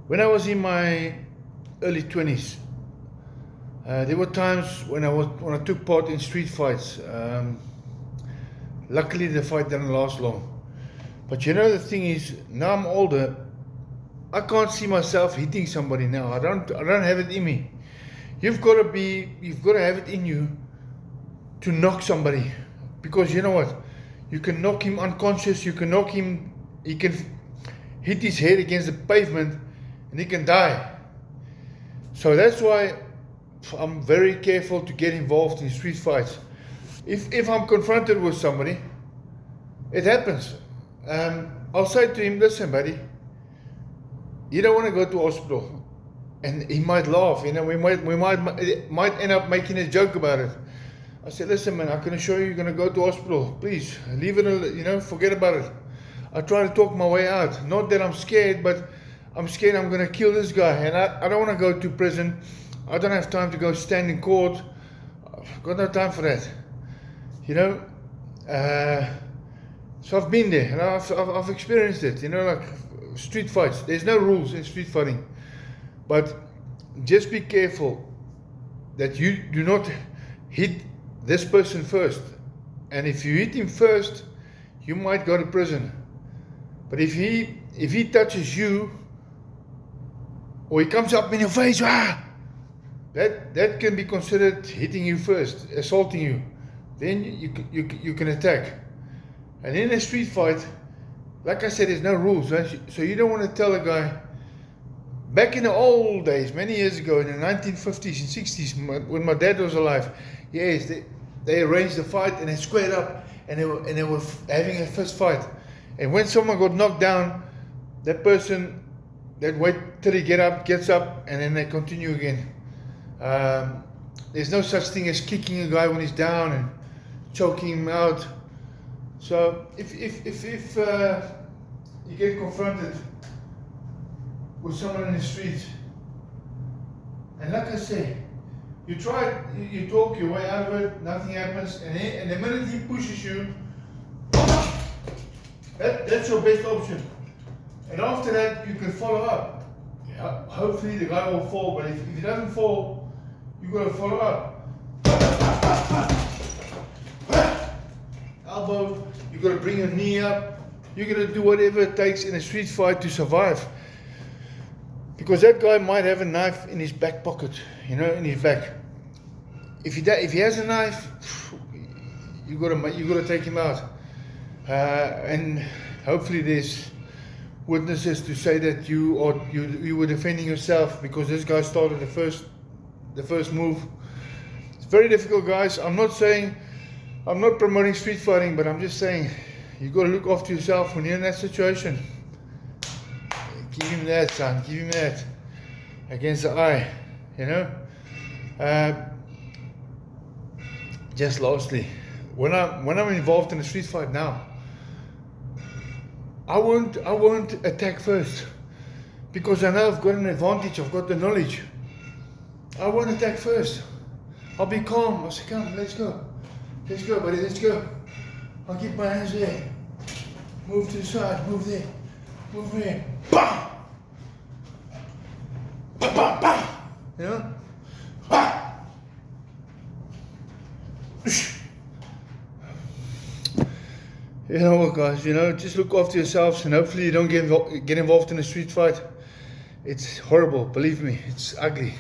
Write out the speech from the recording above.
When I was in my early 20s, there were times when I took part in street fights. Luckily, the fight didn't last long. But you know, the thing is, now I'm older, I can't see myself hitting somebody now. I don't have it in me. You've got to have it in you to knock somebody, because you know what? You can knock him unconscious. You can knock him. He can hit his head against the pavement, and he can die. So that's why I'm very careful to get involved in street fights. If I'm confronted with somebody, it happens. I'll say to him, listen, buddy, you don't want to go to hospital. And he might laugh, you know, we might end up making a joke about it. I said, listen, man, I can assure you you're going to go to hospital. Please, leave it, you know, forget about it. I try to talk my way out. Not that I'm scared, but I'm scared I'm going to kill this guy. And I don't want to go to prison. I don't have time to go stand in court. I've got no time for that. You know, so I've been there, and I've experienced it, you know, like street fights. There's no rules in street fighting. But just be careful that you do not hit this person first. And if you hit him first, you might go to prison. But if he touches you, or he comes up in your face, that can be considered hitting you first, assaulting you. Then you can attack. And in a street fight, like I said, there's no rules. So you don't want to tell a guy. Back in the old days, many years ago, in the 1950s and 60s, when my dad was alive, yes, they arranged the fight and they squared up, and they were having a fist fight. And when someone got knocked down, that person, they'd wait till he gets up, and then they continue again. There's no such thing as kicking a guy when he's down and choking him out. So if you get confronted with someone in the street, and like I say, you try, you talk your way out of it, nothing happens, and the minute he pushes you, that's your best option. And after that, you can follow up. Yeah, hopefully the guy will fall, but if he doesn't fall, you got to follow up. Elbow, you got to bring your knee up. You got to do whatever it takes in a street fight to survive. Because that guy might have a knife in his back pocket, you know, in his back. If he has a knife, you got to take him out. And hopefully there's witnesses to say that you were defending yourself, because this guy started the first move. It's very difficult, guys. I'm not promoting street fighting, but I'm just saying you got to look after yourself when you're in that situation. Give him that, son. Give him that against the eye, you know. Just lastly, when I'm involved in a street fight now, I won't attack first, because I know I've got an advantage. I've got the knowledge. I won't attack first. I'll be calm. I'll say, come, let's go, buddy, let's go. I'll keep my hands there. Move to the side. Move there. Move there. Bam! Bam, bam, bam! You know? Bam! You know what, guys, you know, just look after yourselves, and hopefully you don't get involved in a street fight. It's horrible, believe me, it's ugly.